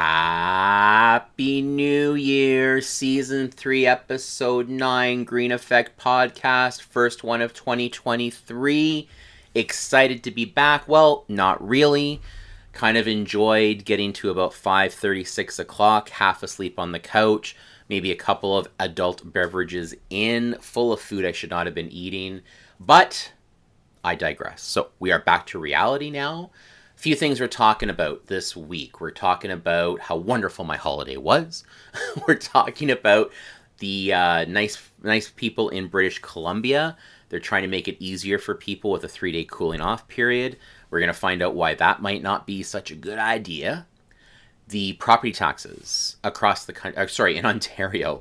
Happy New Year, Season 3, Episode 9, Green Effect Podcast, first one of 2023. Excited to be back. Well, not really. Kind of enjoyed getting to about 5:30, 6 o'clock, half asleep on the couch, maybe a couple of adult beverages in, full of food I should not have been eating. But I digress. So we are back to reality now. A few things we're talking about this week. We're talking about how wonderful my holiday was. We're talking about the nice people in British Columbia. They're trying to make it easier for people with a 3-day cooling off period. We're going to find out why that might not be such a good idea. The property taxes across the country, in Ontario,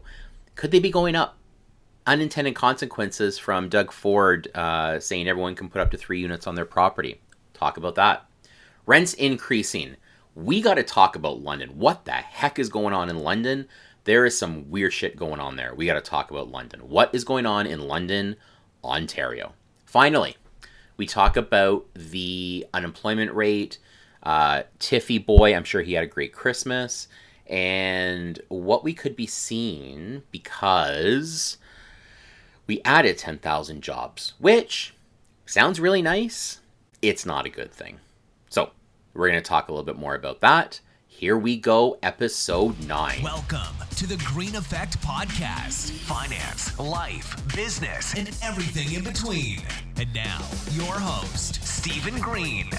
could they be going up? Unintended consequences from Doug Ford saying everyone can put up to 3 units on their property. Talk about that. Rents increasing. We got to talk about London. What the heck is going on in London? There is some weird shit going on there. We got to talk about London. What is going on in London, Ontario? Finally, we talk about the unemployment rate. Tiffyboy, I'm sure he had a great Christmas. And what we could be seeing because we added 10,000 jobs, which sounds really nice. It's not a good thing. So we're going to talk a little bit more about that. Here we go, episode 9. Welcome to the Green Effect Podcast. Finance, life, business, and everything in between. And now, your host, Stephen Green.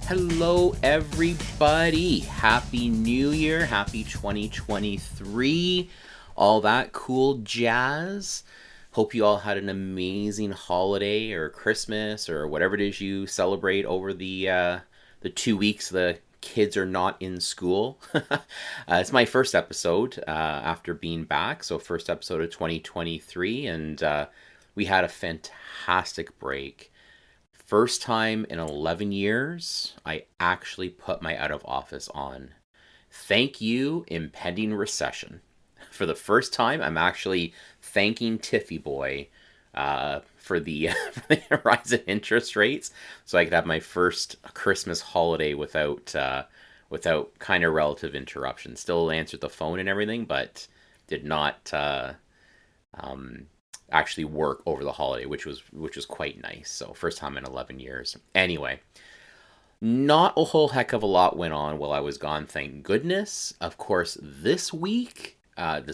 Hello, everybody. Happy New Year. Happy 2023. All that cool jazz. Hope you all had an amazing holiday or Christmas or whatever it is you celebrate over the 2 weeks the kids are not in school. It's my first episode after being back. So first episode of 2023. And we had a fantastic break. First time in 11 years, I actually put my out of office on. Thank you, impending recession. For the first time, I'm actually thanking Tiffyboy for the rise in interest rates, so I could have my first Christmas holiday without kind of relative interruption. Still answered the phone and everything, but did not actually work over the holiday, which was quite nice. So first time in 11 years. Anyway, not a whole heck of a lot went on while I was gone, thank goodness. Of course, this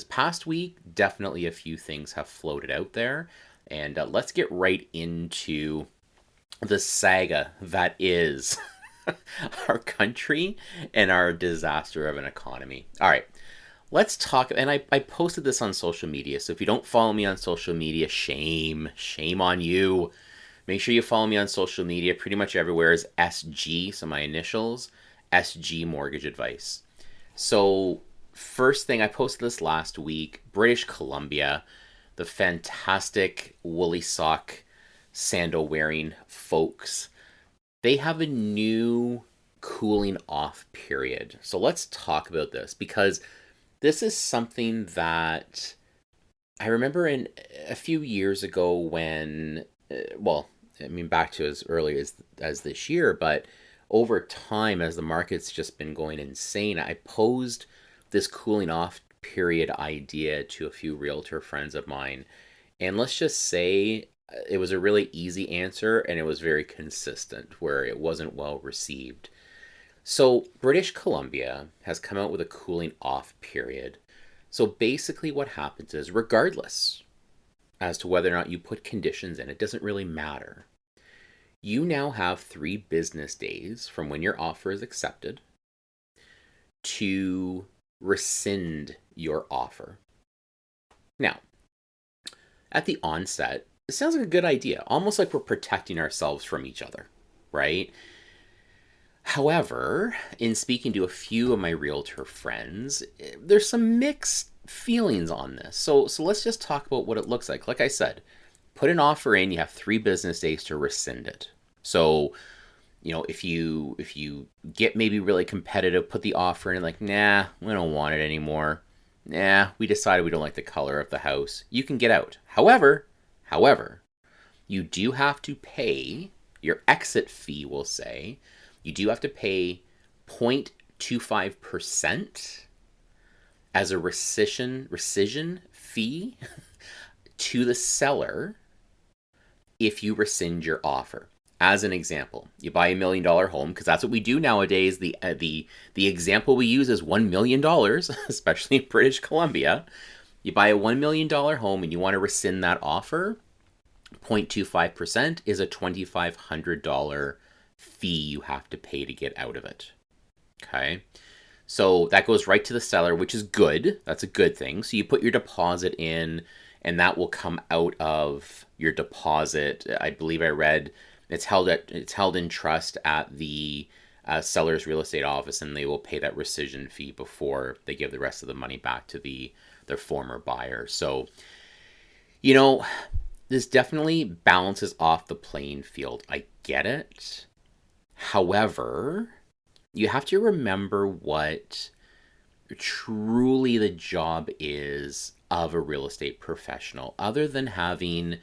past week, definitely a few things have floated out there. And let's get right into the saga that is our country and our disaster of an economy. All right, let's talk. And I posted this on social media. So if you don't follow me on social media, shame on you. Make sure you follow me on social media. Pretty much everywhere is SG, so my initials, SG Mortgage Advice. So first thing, I posted this last week, British Columbia, the fantastic woolly sock sandal wearing folks, they have a new cooling off period. So let's talk about this because this is something that I remember in a few years ago when, back to as early as this year, but over time, as the market's just been going insane, I posed this cooling off period idea to a few realtor friends of mine. And let's just say it was a really easy answer and it was very consistent where it wasn't well received. So British Columbia has come out with a cooling off period. So basically what happens is, regardless as to whether or not you put conditions in, it doesn't really matter. You now have 3 business days from when your offer is accepted to rescind your offer. Now, at the onset, it sounds like a good idea, almost like we're protecting ourselves from each other, right? However, in speaking to a few of my realtor friends, there's some mixed feelings on this. So let's just talk about what it looks like. Like I said, put an offer in, you have 3 business days to rescind it. So if you get maybe really competitive, put the offer in, like, nah, we don't want it anymore. Nah, we decided we don't like the color of the house. You can get out. However, you do have to pay your exit fee, we'll say. You do have to pay 0.25% as a rescission fee to the seller if you rescind your offer. As an example, you buy $1 million home, because that's what we do nowadays. The example we use is $1 million, especially in British Columbia. You buy a $1 million home and you want to rescind that offer. 0.25% is a $2,500 fee you have to pay to get out of it. Okay. So that goes right to the seller, which is good. That's a good thing. So you put your deposit in, and that will come out of your deposit. I believe I read it's held in trust at the seller's real estate office, and they will pay that rescission fee before they give the rest of the money back to their former buyer. So, this definitely balances off the playing field. I get it. However, you have to remember what truly the job is of a real estate professional, other than having,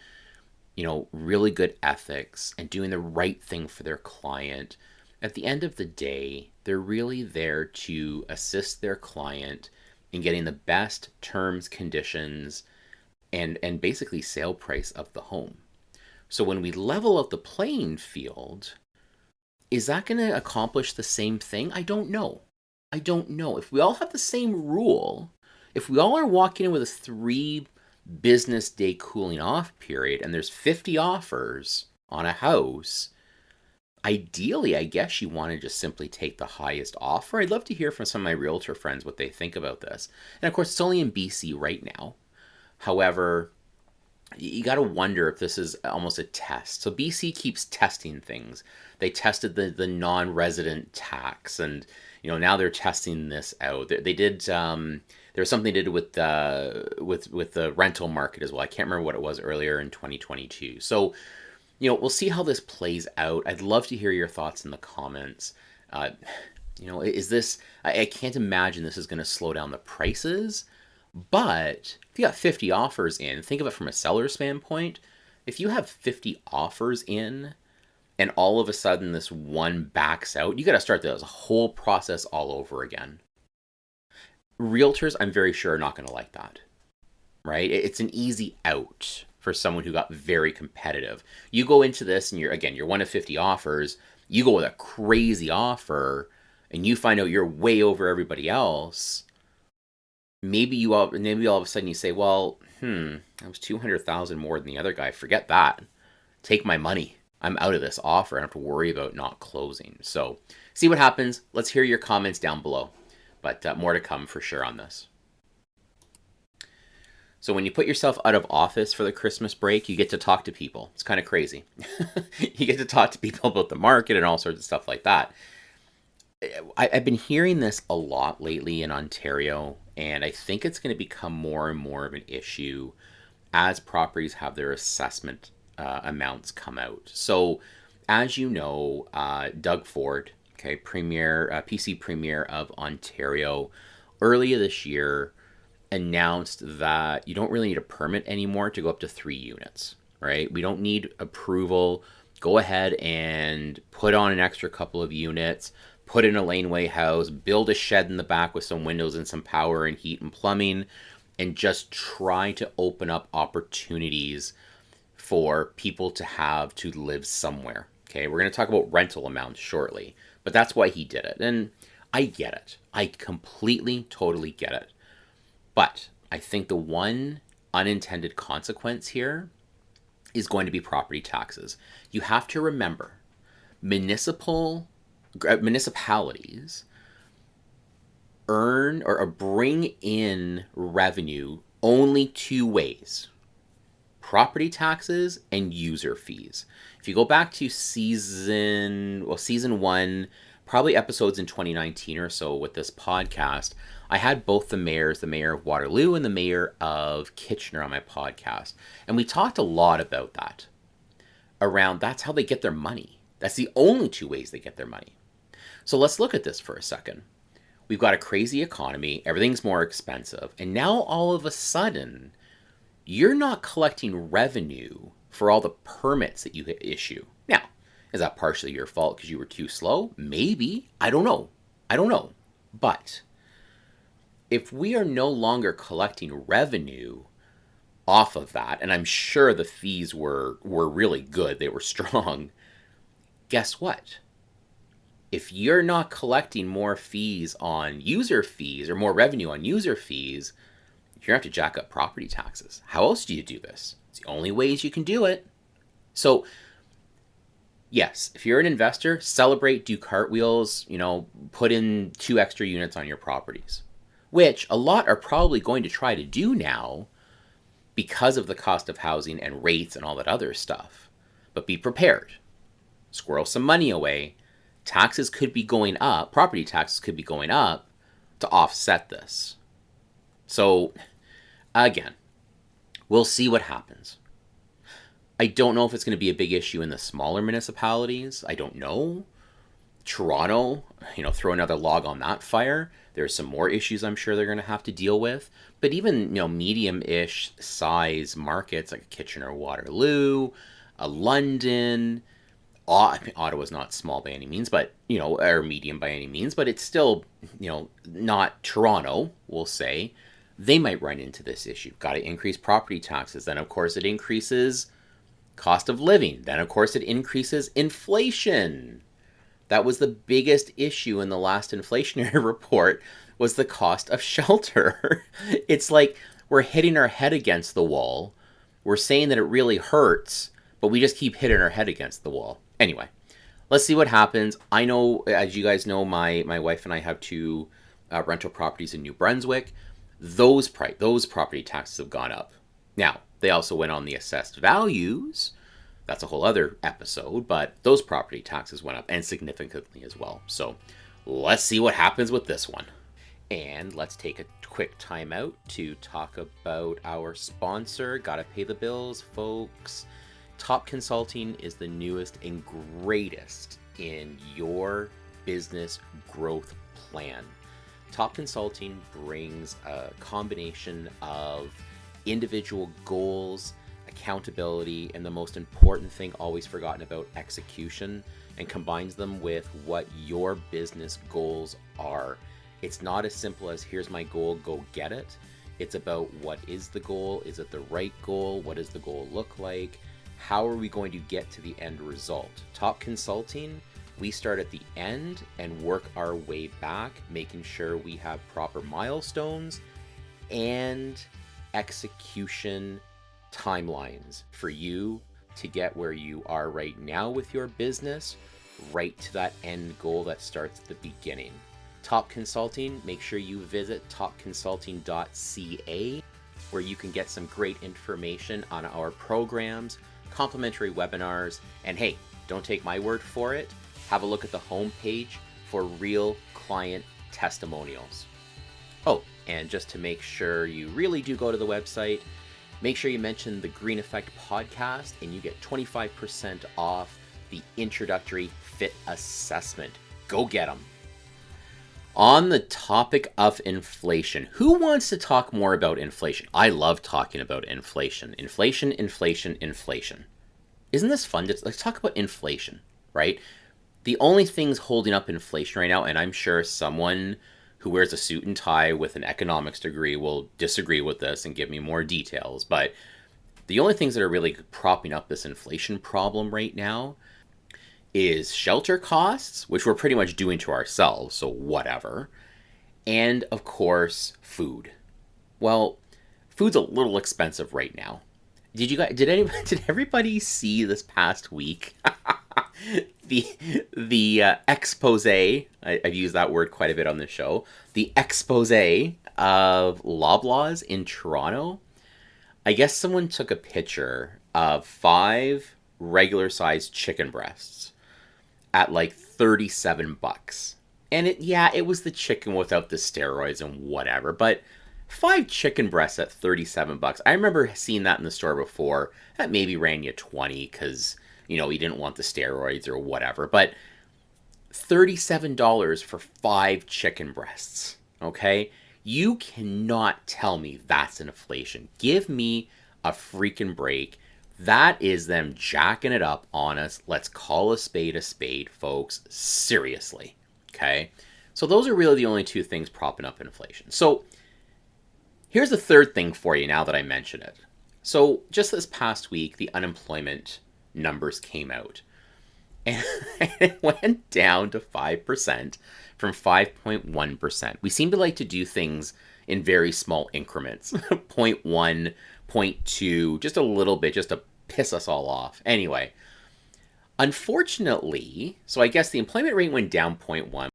really good ethics and doing the right thing for their client. At the end of the day, they're really there to assist their client in getting the best terms, conditions, and basically sale price of the home. So when we level out the playing field, is that going to accomplish the same thing? I don't know. If we all have the same rule, if we all are walking in with a 3 business day cooling off period, and there's 50 offers on a house, ideally, I guess you want to just simply take the highest offer. I'd love to hear from some of my realtor friends what they think about this. And of course, it's only in BC right now. However, you got to wonder if this is almost a test. So BC keeps testing things. They tested the non-resident tax, and now they're testing this out. They did. There was something they did with the rental market as well. I can't remember what it was earlier in 2022. So we'll see how this plays out. I'd love to hear your thoughts in the comments. Is this? I can't imagine this is going to slow down the prices. But if you got 50 offers in, think of it from a seller standpoint. If you have 50 offers in and all of a sudden this one backs out, you got to start this whole process all over again. Realtors, I'm very sure, are not going to like that, right? It's an easy out for someone who got very competitive. You go into this and you're one of 50 offers. You go with a crazy offer and you find out you're way over everybody else. Maybe all of a sudden you say, well, that was 200,000 more than the other guy. Forget that. Take my money. I'm out of this offer. I don't have to worry about not closing. So see what happens. Let's hear your comments down below. But more to come for sure on this. So when you put yourself out of office for the Christmas break, you get to talk to people. It's kind of crazy. You get to talk to people about the market and all sorts of stuff like that. I've been hearing this a lot lately in Ontario, and I think it's going to become more and more of an issue as properties have their assessment amounts come out. So, as you know, Doug Ford, PC Premier of Ontario, earlier this year announced that you don't really need a permit anymore to go up to 3 units, right? We don't need approval. Go ahead and put on an extra couple of units. Put in a laneway house, build a shed in the back with some windows and some power and heat and plumbing, and just try to open up opportunities for people to live somewhere. Okay, we're going to talk about rental amounts shortly, but that's why he did it. And I get it. I completely, totally get it. But I think the one unintended consequence here is going to be property taxes. You have to remember, municipalities earn or bring in revenue only 2 ways: property taxes and user fees. If you go back to season 1, probably episodes in 2019 or so with this podcast, I had both the mayor of Waterloo and the mayor of Kitchener on my podcast. And we talked a lot about that. That's how they get their money. That's the only 2 ways they get their money. So let's look at this for a second. We've got a crazy economy. Everything's more expensive. And now all of a sudden, you're not collecting revenue for all the permits that you issue. Now, is that partially your fault because you were too slow? Maybe. I don't know. But if we are no longer collecting revenue off of that, and I'm sure the fees were really good, they were strong, guess what? If you're not collecting more fees on user fees or more revenue on user fees, you're going to have to jack up property taxes. How else do you do this? It's the only ways you can do it. So, yes, if you're an investor, celebrate, do cartwheels, put in 2 extra units on your properties, which a lot are probably going to try to do now because of the cost of housing and rates and all that other stuff. But be prepared. Squirrel some money away. Taxes could be going up, property taxes could be going up to offset this. So, again, we'll see what happens. I don't know if it's going to be a big issue in the smaller municipalities. I don't know. Toronto, throw another log on that fire. There's some more issues I'm sure they're going to have to deal with. But even, medium-ish size markets like Kitchener-Waterloo, London, Ottawa's not small by any means, but, or medium by any means, but it's still, not Toronto, we'll say. They might run into this issue. Got to increase property taxes. Then, of course, it increases cost of living. Then, of course, it increases inflation. That was the biggest issue in the last inflationary report, was the cost of shelter. It's like we're hitting our head against the wall. We're saying that it really hurts, but we just keep hitting our head against the wall. Anyway, let's see what happens. I know, as you guys know, my wife and I have 2 rental properties in New Brunswick. Those property taxes have gone up. Now, they also went on the assessed values. That's a whole other episode, but those property taxes went up, and significantly as well. So let's see what happens with this one. And let's take a quick time out to talk about our sponsor. Gotta pay the bills, folks. Top Consulting is the newest and greatest in your business growth plan. Top Consulting brings a combination of individual goals, accountability, and the most important thing always forgotten about, execution, and combines them with what your business goals are. It's not as simple as here's my goal, go get it. It's about what is the goal? Is it the right goal? What does the goal look like? How are we going to get to the end result? Top Consulting, we start at the end and work our way back, making sure we have proper milestones and execution timelines for you to get where you are right now with your business, right to that end goal that starts at the beginning. Top Consulting, make sure you visit topconsulting.ca, where you can get some great information on our programs, complimentary webinars, and hey, don't take my word for it. Have a look at the homepage for real client testimonials. Oh, and just to make sure you really do go to the website, make sure you mention the Green Effect podcast and you get 25% off the introductory fit assessment. Go get them. On the topic of inflation, who wants to talk more about inflation? I love talking about inflation. Inflation. Isn't this fun? Let's talk about inflation, right? The only things holding up inflation right now, and I'm sure someone who wears a suit and tie with an economics degree will disagree with this and give me more details, but the only things that are really propping up this inflation problem right now is shelter costs, which we're pretty much doing to ourselves, so whatever, and of course, food. Well, food's a little expensive right now. Did everybody see this past week the expose? I've used that word quite a bit on the show. The expose of Loblaws in Toronto. I guess someone took a picture of 5 regular-sized chicken breasts at like $37. And it was the chicken without the steroids and whatever, but 5 chicken breasts at $37. I remember seeing that in the store before. That maybe ran you 20 because, you didn't want the steroids or whatever. But $37 for 5 chicken breasts, okay? You cannot tell me that's inflation. Give me a freaking break. That is them jacking it up on us. Let's call a spade, folks. Seriously, okay? So those are really the only two things propping up inflation. So here's the third thing for you now that I mention it. So just this past week, the unemployment numbers came out. And it went down to 5% from 5.1%. We seem to like to do things in very small increments. 0.1, 0.2, just a little bit, just to piss us all off. Anyway, unfortunately, so I guess the employment rate went down 0.1,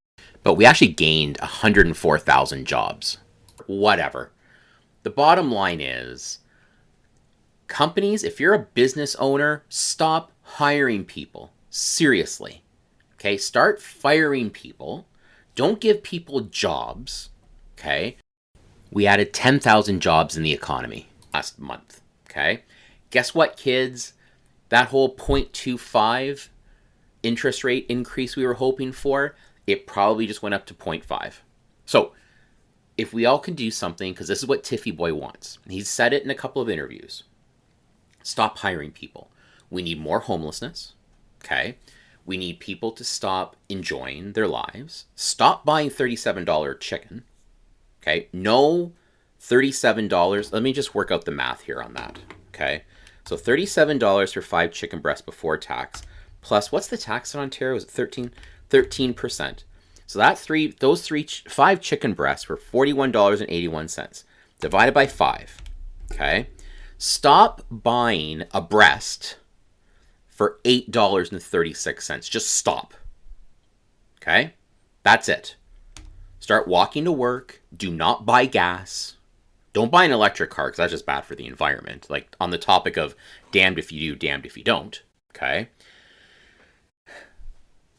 but we actually gained 104,000 jobs. Whatever. The bottom line is, companies, if you're a business owner, stop hiring people. Seriously. Okay, start firing people. Don't give people jobs. Okay? We added 10,000 jobs in the economy last month. Okay? Guess what, kids? That whole 0.25 interest rate increase we were hoping for, it probably just went up to 0.5. So, if we all can do something, because this is what Tiffyboy wants. He's said it in a couple of interviews. Stop hiring people. We need more homelessness. Okay? We need people to stop enjoying their lives. Stop buying $37 chicken. Okay? No $37. Let me just work out the math here on that. Okay? So $37 for 5 chicken breasts before tax. Plus, what's the tax in Ontario? Is it 13%. So those 5 chicken breasts were $41.81. Divided by 5. Okay? Stop buying a breast for $8.36. Just stop. Okay? That's it. Start walking to work. Do not buy gas. Don't buy an electric car because that's just bad for the environment. Like on the topic of damned if you do, damned if you don't. Okay?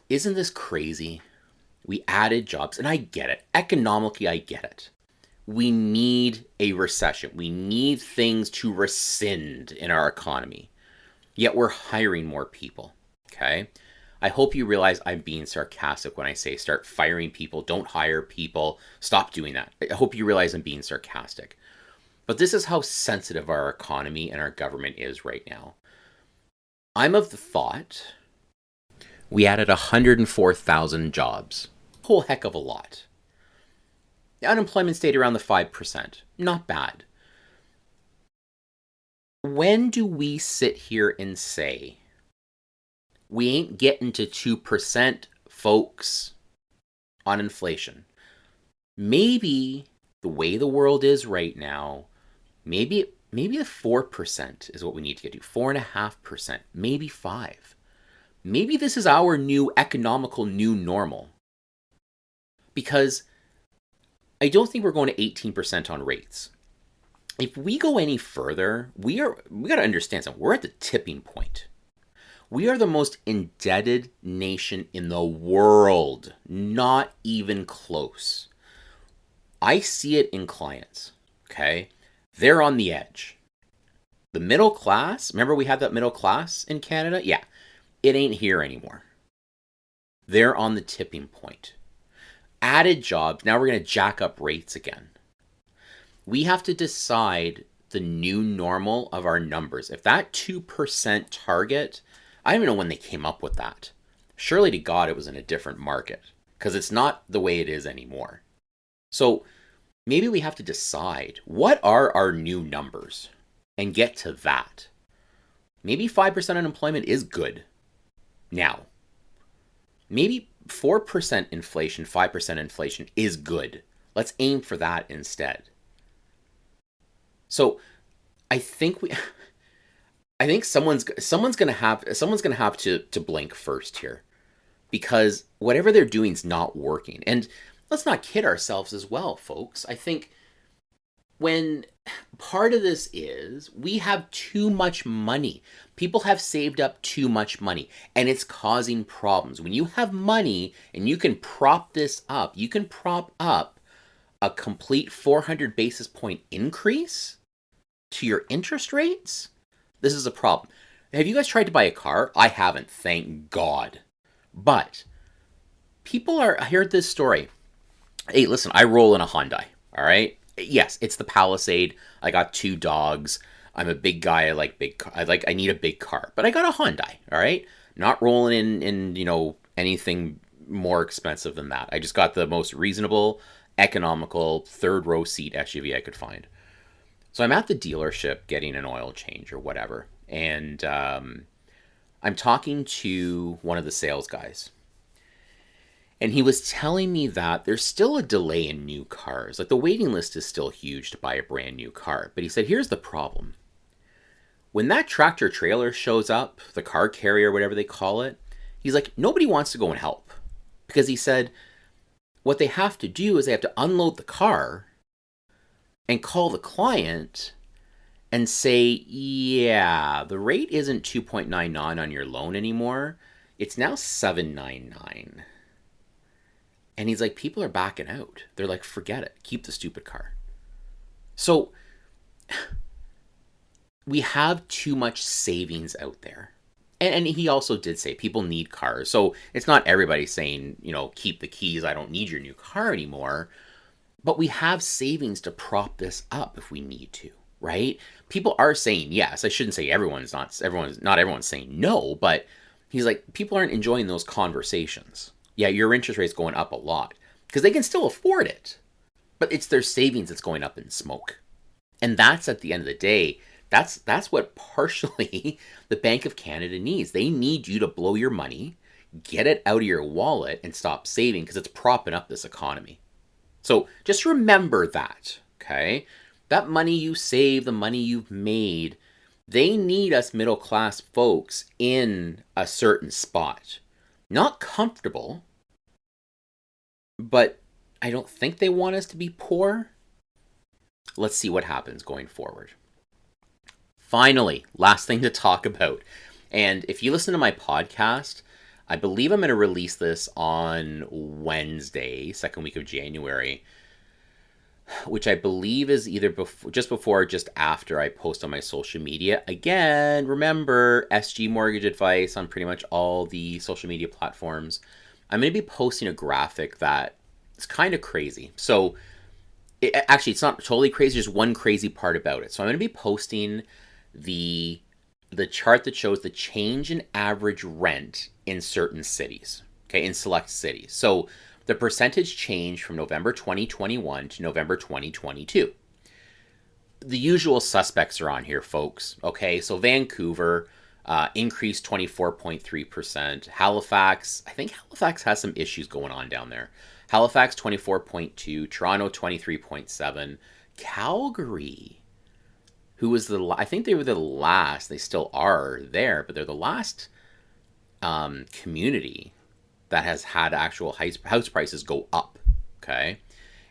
Isn't this crazy? We added jobs, and I get it. Economically, I get it. We need a recession. We need things to rescind in our economy. Yet we're hiring more people, okay? I hope you realize I'm being sarcastic when I say start firing people, don't hire people, stop doing that. I hope you realize I'm being sarcastic. But this is how sensitive our economy and our government is right now. I'm of the thought we added 104,000 jobs. Whole heck of a lot. The unemployment stayed around the 5%. Not bad. When do we sit here and say, we ain't getting to 2%, folks, on inflation? Maybe the way the world is right now, maybe the 4% is what we need to get to. 4.5%, maybe 5%. Maybe this is our new economical new normal. Because I don't think we're going to 18% on rates. If we go any further, we got to understand something. We're at the tipping point. We are the most indebted nation in the world. Not even close. I see it in clients, okay? They're on the edge. The middle class, remember we had that middle class in Canada? Yeah, it ain't here anymore. They're on the tipping point. Added jobs, now we're going to jack up rates again. We have to decide the new normal of our numbers. If that 2% target, I don't even know when they came up with that. Surely to God it was in a different market because it's not the way it is anymore. So maybe we have to decide what are our new numbers and get to that. Maybe 5% unemployment is good now. Maybe 4% inflation, 5% inflation is good. Let's aim for that instead. So I think someone's gonna have to blink first here, because whatever they're doing is not working. And let's not kid ourselves as well, folks. I think when part of this is we have too much money. People have saved up too much money, and it's causing problems. When you have money and you can prop this up, you can prop up a complete 400 basis point increase to your interest rates. This is a problem. Have you guys tried to buy a car? I haven't, thank God. But I heard this story. Hey, listen, I roll in a Hyundai, all right? Yes, it's the Palisade. I got 2 dogs. I'm a big guy. I like big car. I need a big car. But I got a Hyundai, all right? Not rolling in anything more expensive than that. I just got the most reasonable, economical, third row seat SUV I could find. So I'm at the dealership getting an oil change or whatever. And I'm talking to one of the sales guys. And he was telling me that there's still a delay in new cars. Like the waiting list is still huge to buy a brand new car. But he said, here's the problem. When that tractor trailer shows up, the car carrier, whatever they call it, he's like, nobody wants to go and help. Because he said, what they have to do is they have to unload the car and call the client and say, yeah, the rate isn't 2.99 on your loan anymore. It's now 7.99. And he's like, people are backing out. They're like, forget it. Keep the stupid car. So we have too much savings out there. And he also did say people need cars. So it's not everybody saying, keep the keys. I don't need your new car anymore. But we have savings to prop this up if we need to, right? People are saying yes. I shouldn't say not everyone's saying no, but he's like, people aren't enjoying those conversations. Yeah, your interest rate's going up a lot because they can still afford it, but it's their savings that's going up in smoke. And that's at the end of the day, that's what partially the Bank of Canada needs. They need you to blow your money, get it out of your wallet and stop saving because it's propping up this economy. So just remember that, okay? That money you save, the money you've made, they need us middle class folks in a certain spot. Not comfortable, but I don't think they want us to be poor. Let's see what happens going forward. Finally, last thing to talk about. And if you listen to my podcast, I believe I'm going to release this on Wednesday, second week of January, which I believe is either just before or just after I post on my social media. Again, remember, SG Mortgage Advice on pretty much all the social media platforms. I'm going to be posting a graphic that is kind of crazy. So, it's not totally crazy, there's one crazy part about it. So I'm going to be posting the chart that shows the change in average rent in certain cities, okay, in select cities. So the percentage change from November 2021 to November 2022. The usual suspects are on here, folks, okay? So Vancouver increased 24.3%. Halifax, I think Halifax has some issues going on down there. Halifax 24.2%, Toronto 23.7%, Calgary, who was I think they were the last, they still are there, but they're the last community that has had actual house prices go up, okay?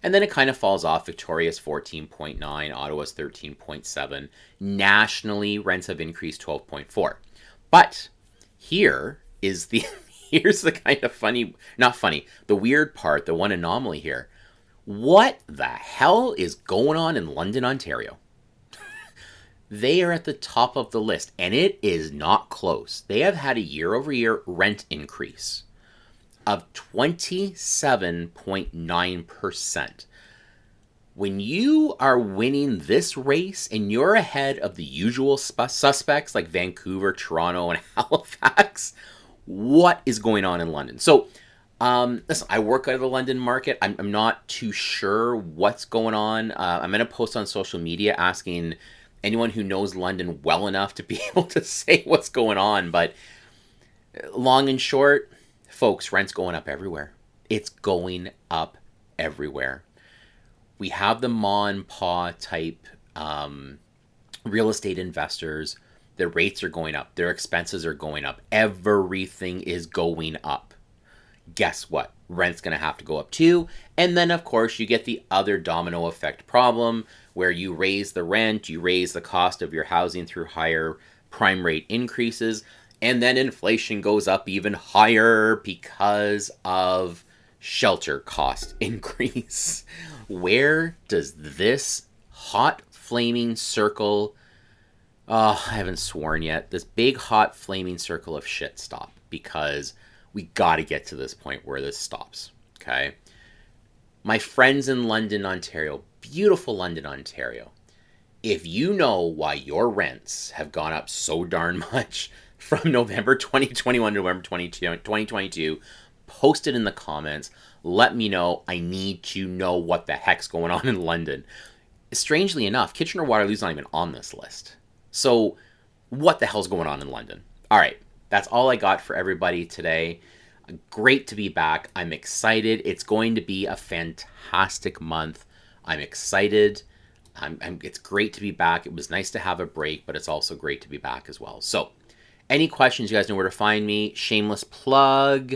And then it kind of falls off. Victoria's 14.9%, Ottawa's 13.7%. Nationally, rents have increased 12.4%. But here's the kind of the weird part, the one anomaly here. What the hell is going on in London, Ontario? They are at the top of the list, and it is not close. They have had a year-over-year rent increase of 27.9%. When you are winning this race and you're ahead of the usual suspects like Vancouver, Toronto, and Halifax, what is going on in London? So, listen, I work out of the London market. I'm not too sure what's going on. I'm going to post on social media asking anyone who knows London well enough to be able to say what's going on. But long and short, folks, rent's going up everywhere. It's going up everywhere. We have the ma and pa type real estate investors. Their rates are going up. Their expenses are going up. Everything is going up. Guess what? Rent's going to have to go up too. And then, of course, you get the other domino effect problem where you raise the rent, you raise the cost of your housing through higher prime rate increases, and then inflation goes up even higher because of shelter cost increase. Where does this hot flaming circle, I haven't sworn yet, this big hot flaming circle of shit stop? Because we got to get to this point where this stops, okay? My friends in London, Ontario, beautiful London, Ontario, if you know why your rents have gone up so darn much from November 2021 to November 2022, Post it in the comments. Let me know. I need to know what the heck's going on in London. Strangely enough, Kitchener-Waterloo's not even on this list. So what the hell's going on in London? All right, that's all I got for everybody today. Great to be back. I'm excited. It's going to be a fantastic month. I'm excited. It's great to be back. It was nice to have a break, but it's also great to be back as well. So any questions, you guys know where to find me. Shameless plug.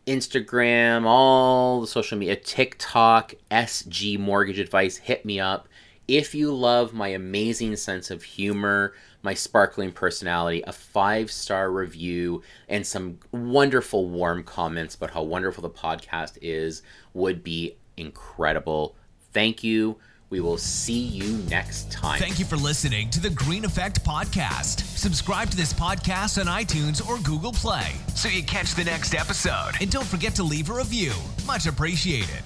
Instagram, all the social media, TikTok, SG Mortgage Advice, hit me up. If you love my amazing sense of humor, my sparkling personality, a 5-star review, and some wonderful warm comments about how wonderful the podcast is would be incredible. Thank you. We will see you next time. Thank you for listening to the Green Effect Podcast. Subscribe to this podcast on iTunes or Google Play so you catch the next episode. And don't forget to leave a review. Much appreciated.